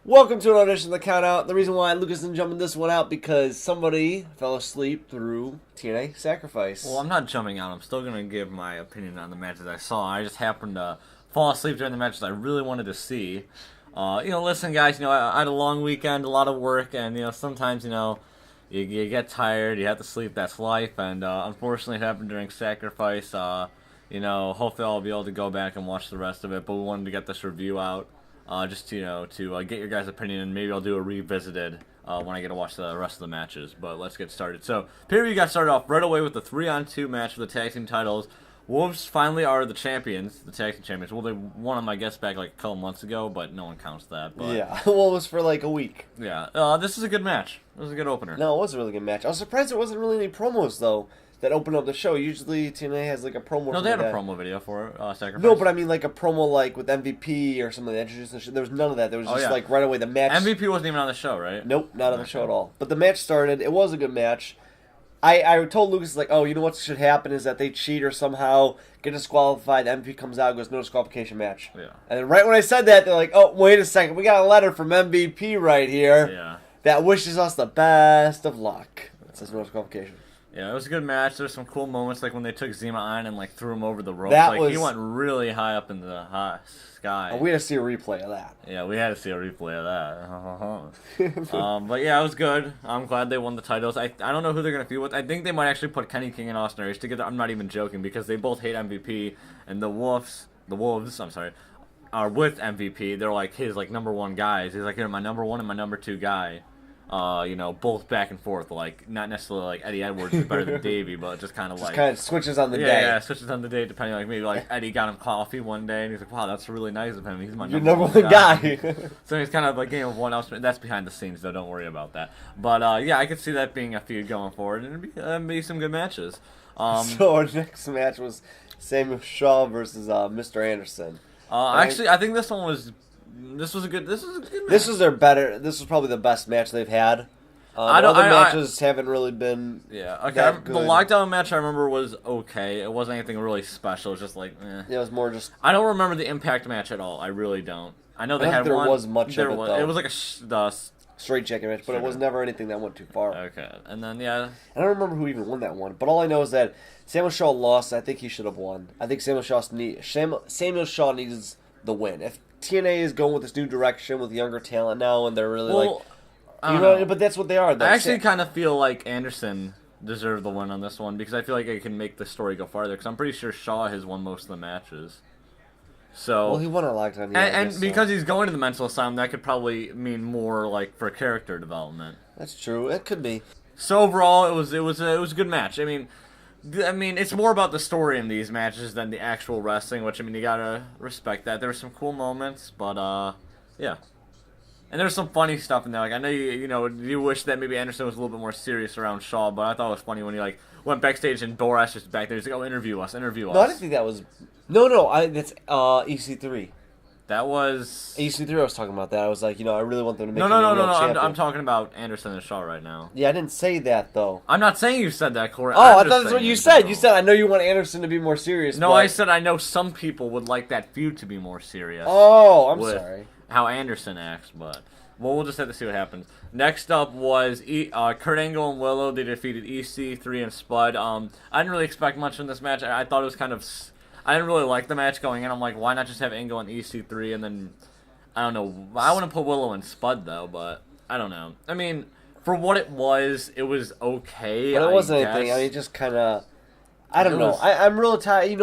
Welcome to another edition of the Countout. The reason why Lucas isn't jumping this one out because somebody fell asleep through TNA Sacrifice. Well, I'm not jumping out. I'm still going to give my opinion on the matches I saw. I just happened to fall asleep during the matches I really wanted to see. Listen, guys, I had a long weekend, a lot of work, and, sometimes, you get tired, you have to sleep, that's life, and unfortunately it happened during Sacrifice. Hopefully I'll be able to go back and watch the rest of it, but we wanted to get this review out. Just to get your guys' opinion, and maybe I'll do a revisited when I get to watch the rest of the matches. But let's get started. So, pay-per-view got started off right away with the 3-on-2 match for the tag team titles. Wolves finally are the champions, the tag team champions. Well, they won them, I guess, back like a couple months ago, but no one counts that. But, yeah, well, it was for like a week. Yeah, this is a good match. This is a good opener. No, it was a really good match. I was surprised there wasn't really any promos, though, that opened up the show. Usually TNA has like a promo. No, they had a promo video for Sacrifice. No, but I mean like a promo like with MVP or something that introduced the show. There was none of that. There was just like right away the match. MVP wasn't even on the show, right? Nope, not on the show at all. But the match started. It was a good match. I told Lucas, like, oh, you know what should happen is that they cheat or somehow get disqualified. The MVP comes out and goes, no disqualification match. Yeah. And then right when I said that, they're like, oh, wait a second. We got a letter from MVP right here that wishes us the best of luck. It says no disqualification. Yeah, it was a good match. There's some cool moments, like when they took Zima on and like threw him over the ropes. He went really high up in the high sky. Oh, we had to see a replay of that. Yeah, we had to see a replay of that. But yeah, it was good. I'm glad they won the titles. I don't know who they're gonna feud with. I think they might actually put Kenny King and Austin Aries together. I'm not even joking because they both hate MVP, and the Wolves, are with MVP. They're like his number one guys. He's like, you're my number one and my number two guy. Both back and forth, like not necessarily like Eddie Edwards is better than Davey, but just kind of switches on the day. Yeah, switches on the day depending. Like maybe like Eddie got him coffee one day, and he's like, "Wow, that's really nice of him. He's my number one guy." So he's kind of like game of one else. That's behind the scenes, though. Don't worry about that. But I could see that being a feud going forward, and it'd be some good matches. So our next match was Samuel Shaw versus Mr. Anderson. Actually, I think this was a good match. This was probably the best match they've had. Other matches haven't really been. Yeah, okay. The lockdown match I remember was okay. It wasn't anything really special. It was just like, eh. Yeah, it was more just. I don't remember the Impact match at all. I really don't. I know they had there one. Was much of it, though. It was like a straight jacket match, but it was never anything that went too far. Okay, and then I don't remember who even won that one, but all I know is that Samuel Shaw lost. I think he should have won. I think Samuel Shaw needs the win. If TNA is going with this new direction with younger talent now, and they're really but that's what they are. I actually kind of feel like Anderson deserved the win on this one because I feel like it can make the story go farther. Because I'm pretty sure Shaw has won most of the matches. So he won a lot of time. And because he's going to the mental asylum, that could probably mean more like for character development. That's true. It could be. So overall, it was a good match. I mean, it's more about the story in these matches than the actual wrestling, which, you gotta respect that. There were some cool moments, but, yeah. And there's some funny stuff in there. Like, I know you wish that maybe Anderson was a little bit more serious around Shaw, but I thought it was funny when he, went backstage and Borash was back there. He's like, oh, interview us. No, I didn't think that was... No, that's EC3. That was... EC3 I was talking about that. I was like, I really want them to make No, I'm talking about Anderson and Shaw right now. Yeah, I didn't say that, though. I'm not saying you said that, Corey. Oh, I thought that's what you said. You said, I know you want Anderson to be more serious. No, I said I know some people would like that feud to be more serious. Oh, I'm sorry. How Anderson acts, but... Well, we'll just have to see what happens. Next up was Kurt Angle and Willow. They defeated EC3 and Spud. I didn't really expect much from this match. I thought it was kind of... I didn't really like the match going in. I'm like, why not just have Angle and EC3 and then... I don't know. I wouldn't put Willow and Spud, though, but I don't know. I mean, for what it was okay, but it wasn't anything. It just kind of... I don't know. I'm real tired.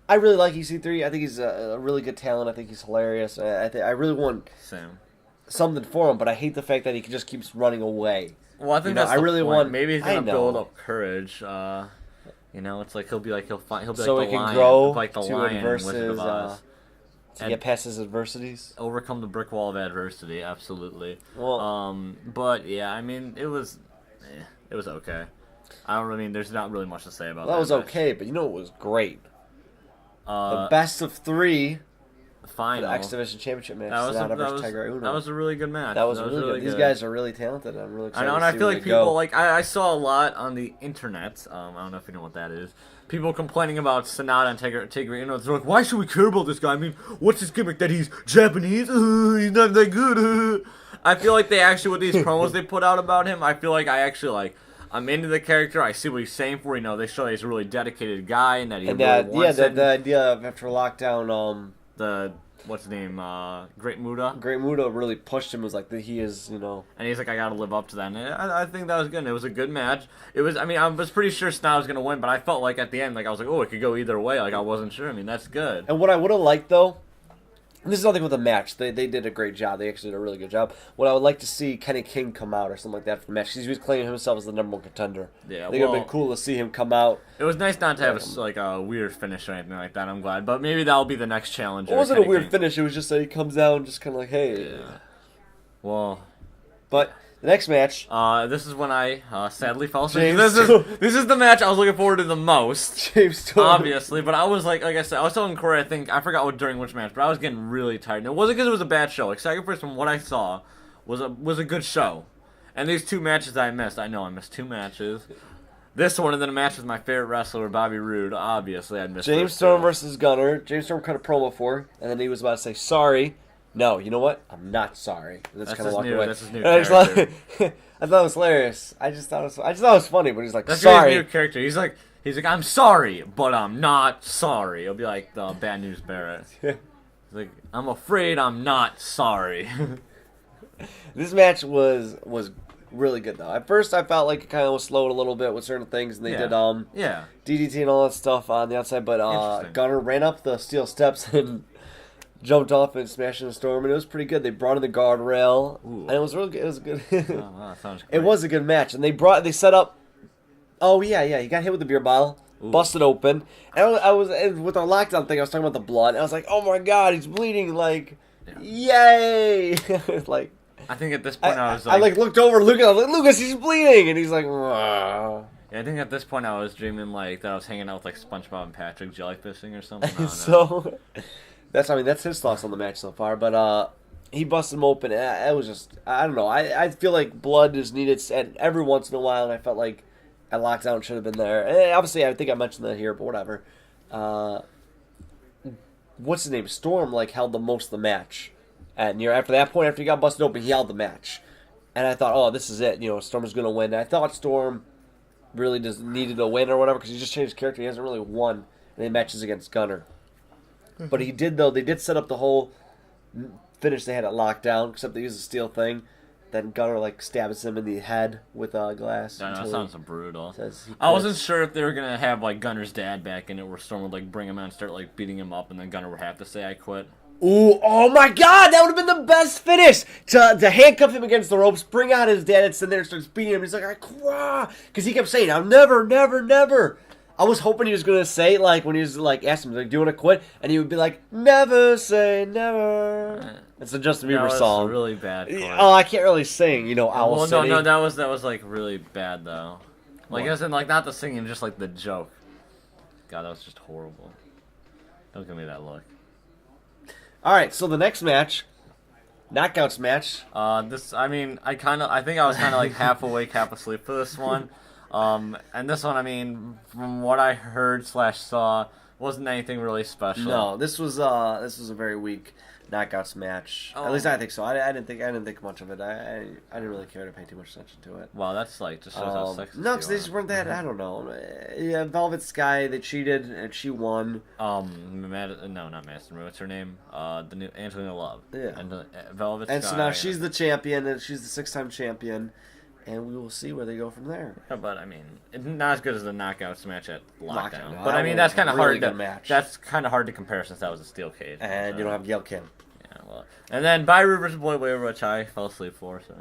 I really like EC3. I think he's a really good talent. I think he's hilarious. I really want... Same. Something for him, but I hate the fact that he just keeps running away. Well, I think that's the point. Maybe he's gonna build up courage. It's like he'll be like the lion, like the lion Wizard of Oz. To get past his adversities, overcome the brick wall of adversity. Absolutely. Well, but yeah, it was okay. There's not really much to say about that. That was okay, but it was great. The best of 3. final. The X Division Championship match. That That was a really good match. That was really good. These guys are really talented. I'm really excited. I know, and to I see feel where like they people go. like I saw a lot on the internet. I don't know if you know what that is. People complaining about Sonata and Tigre. You know, they're like, why should we care about this guy? I mean, what's his gimmick? That he's Japanese? He's not that good. I feel like they actually, with these promos they put out about him, I feel like I actually like. I'm into the character. I see what he's saying for. You know, they show that he's a really dedicated guy and that he really wants it. The idea of after lockdown, the what's his name? Great Muda. Great Muda really pushed him. Was like that he is, you know. And he's like, I gotta live up to that. And I think that was good. And it was a good match. It was. I mean, I was pretty sure Snow was gonna win, but I felt like at the end, like I was like, oh, it could go either way. Like I wasn't sure. I mean, that's good. And what I would have liked though. This is nothing with the match. They did a great job. They actually did a really good job. What I would like to see Kenny King come out or something like that for the match. Because he was claiming himself as the number one contender. Yeah, I think it would have been cool to see him come out. It was nice not to have a weird finish or anything like that. I'm glad. But maybe that'll be the next challenge. It wasn't a weird finish. It was just that he comes out and just kind of like, hey. Yeah. Well. But the next match. This is when I sadly fell asleep. This is the match I was looking forward to the most. James Storm. Obviously, but I was like I said, I was telling Corey, I forgot during which match, but I was getting really tired. And it wasn't because it was a bad show. Like Sacrifice, from what I saw, was a good show. And these two matches I missed. I know I missed two matches. This one and then a match with my favorite wrestler, Bobby Roode. Obviously, I missed James Storm versus Gunner. James Storm cut a promo for, and then he was about to say sorry. No, you know what? I'm not sorry. And that's kind of walked away. That's his new character. I thought it was hilarious. I just thought it was funny, but he's like, that's sorry. His new character. He's like, I'm sorry, but I'm not sorry. It'll be like the Bad News Barrett. He's like, I'm afraid I'm not sorry. This match was really good though. At first, I felt like it kind of was slowed a little bit with certain things, and they did DDT and all that stuff on the outside. But Gunner ran up the steel steps and jumped off and smashed in the Storm, and it was pretty good. They brought in the guardrail, and it was really good. It was good. Wow, that sounds great. It was a good match, and they set up. Oh yeah, he got hit with the beer bottle, busted open, and I was with our lockdown thing. I was talking about the blood, and I was like, oh my god, he's bleeding! Like, yay! Like, I think at this point I was like, I looked over at Lucas. I was like, Lucas, he's bleeding, and he's like, ah. Yeah, I think at this point I was dreaming like that I was hanging out with like SpongeBob and Patrick jellyfishing or something. So. That's his thoughts on the match so far, but he busted him open. It was just, I don't know. I feel like blood is needed every once in a while, and I felt like a lockdown should have been there. And obviously, I think I mentioned that here, but whatever. What's his name? Storm held the most of the match, and after that point, after he got busted open, he held the match, and I thought, oh, this is it. Storm is gonna win. And I thought Storm really just needed a win or whatever because he just changed his character. He hasn't really won any matches against Gunner. But he did, though. They did set up the whole finish they had at lockdown, except they used a steel thing. Then Gunner, stabs him in the head with a glass. I know, that sounds brutal. I wasn't sure if they were going to have, Gunner's dad back in it, where Storm would, bring him out and start, beating him up, and then Gunner would have to say, I quit. Ooh, oh my god, that would have been the best finish! To handcuff him against the ropes, bring out his dad, and sit there and starts beating him. He's like, I quit! Because he kept saying, I'll never, never, never. I was hoping he was going to say, when he was, asked him, do you want to quit? And he would be like, never say never. It's a Justin Bieber song. That was really bad. Oh, I can't really sing, Owl City. No, that was, really bad, though. As in, not the singing, just, the joke. God, that was just horrible. Don't give me that look. Alright, so the next match, Knockouts match. I think I was kind of, half awake, half asleep for this one. And this one, from what I heard / saw, wasn't anything really special. No, this was a very weak Knockouts match. At least I think so. I didn't think much of it. I didn't really care to pay too much attention to it. Wow, that's just shows how sexist. No, because they just weren't that. I don't know. Yeah, Velvet Sky, they cheated and she won. No, not Madison. What's her name? The new Angelina Love. Yeah. And Velvet Sky. And so now she's the champion, and she's the 6-time champion. And we will see where they go from there. Yeah, but it's not as good as the Knockouts match at Lockdown. No, but that's kind of really hard. Match. That's kind of hard to compare since that was a steel cage. And you don't have Gail Kim. Yeah, well, and then Byron versus Boy Wave, which I fell asleep for. So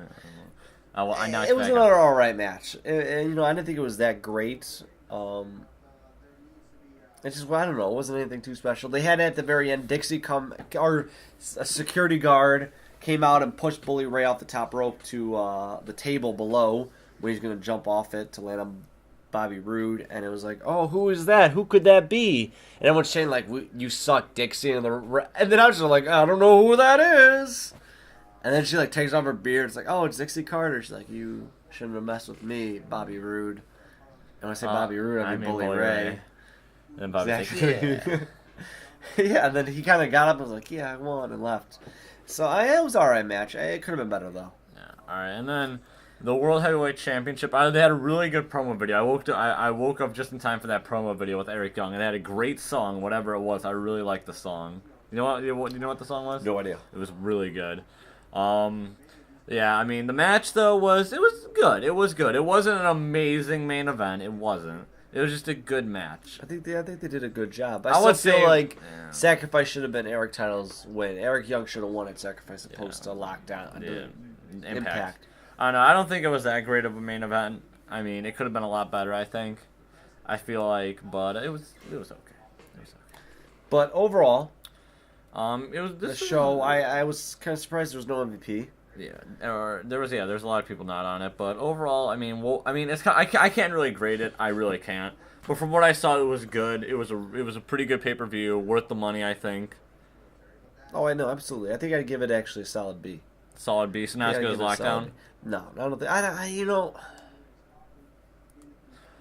it was another all right match. I didn't think it was that great. It's just, I don't know. It wasn't anything too special. They had at the very end Dixie a security guard came out and pushed Bully Ray off the top rope to the table below, where he's going to jump off it to land on Bobby Roode, and it was like, oh, who is that? Who could that be? And everyone's saying like, you suck, Dixie, and then I was just like, I don't know who that is. And then she like takes off her beard. It's like, oh, it's Dixie Carter. She's like, you shouldn't have messed with me, Bobby Roode. And when I say Bobby Roode, I mean Bully Ray. And Bobby's like, yeah. Yeah, and then he kind of got up and was like, yeah, I won, and left. So it was an alright match. It could have been better, though. Yeah, alright. And then the World Heavyweight Championship, they had a really good promo video. I woke up just in time for that promo video with Eric Young, and they had a great song, whatever it was. I really liked the song. You know what the song was? No idea. It was really good. Yeah, I mean, the match, though, was good. It was good. It wasn't an amazing main event. It wasn't. It was just a good match. I think they did a good job. I would still feel say, like yeah. Sacrifice should have been Eric Title's win. Eric Young should have won at Sacrifice opposed to Lockdown. Yeah. Impact. I don't know. I don't think it was that great of a main event. I mean, it could have been a lot better, I think. I feel like, but it was okay. It was okay. But overall, it was the show. I was kind of surprised there was no MVP. Yeah, there's a lot of people not on it, but overall, I mean, it's I can't really grade it. I really can't. But from what I saw, it was good. It was a pretty good pay-per-view, worth the money, I think. Oh, I know, absolutely. I think I'd give it actually a solid B. Solid B, so not as good as Lockdown. No, I don't think.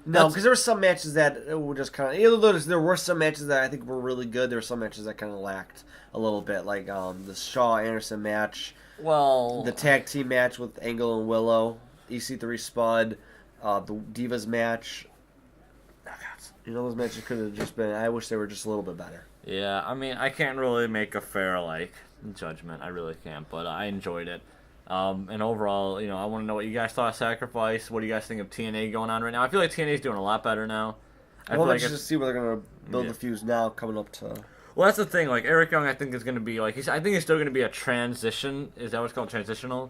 No, because there were some matches that were just kind of. Either there were some matches that I think were really good. There were some matches that kind of lacked a little bit, like the Shaw Anderson match. Well, the tag team match with Angle and Willow, EC3 Spud, the Divas match. Those matches could have just been. I wish they were just a little bit better. Yeah, I mean, I can't really make a fair judgment. I really can't, but I enjoyed it. And overall, I want to know what you guys thought of Sacrifice. What do you guys think of TNA going on right now? I feel like TNA's doing a lot better now. Let's just see where they're gonna build the fuse now, coming up to. Well, that's the thing. Like Eric Young, I think is going to be I think he's still going to be a transition. Is that what's called, transitional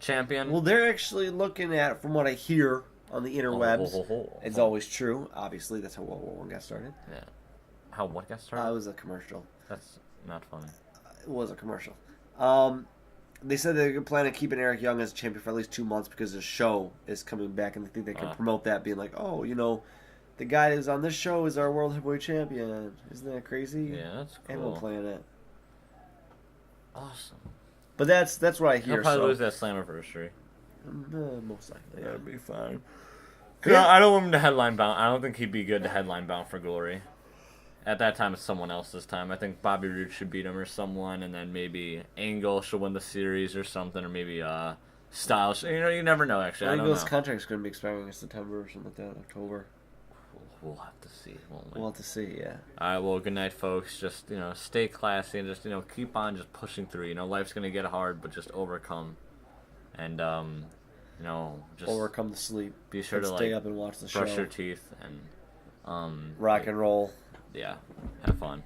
champion? Well, they're actually looking at, from what I hear on the interwebs, it's always true. Obviously, that's how World War I got started. Yeah. How what got started? It was a commercial. That's not funny. It was a commercial. They said they're planning on keeping Eric Young as a champion for at least 2 months because his show is coming back, and they think they can promote that, being like, oh, the guy who's on this show is our World Heavyweight Champion. Isn't that crazy? Yeah, that's cool. And we'll plan it. Awesome. But that's what I hear. He'll probably lose that Slammiversary. Most likely. That'd be fine. Yeah. I don't want him to headline bound. I don't think he'd be good to headline bound for Glory. At that time, it's someone else's time. I think Bobby Roode should beat him or someone, and then maybe Angle should win the series or something, or maybe Styles. You never know, actually. Angle's contract's going to be expiring in September or something like that, October. We'll have to see, won't we? We'll have to see, yeah. All right, well, good night, folks. Just, stay classy and just, keep on just pushing through. Life's going to get hard, but just overcome. And, just... overcome the sleep. Be sure to, stay up and watch the show. Brush your teeth and... rock and roll. Yeah, have fun.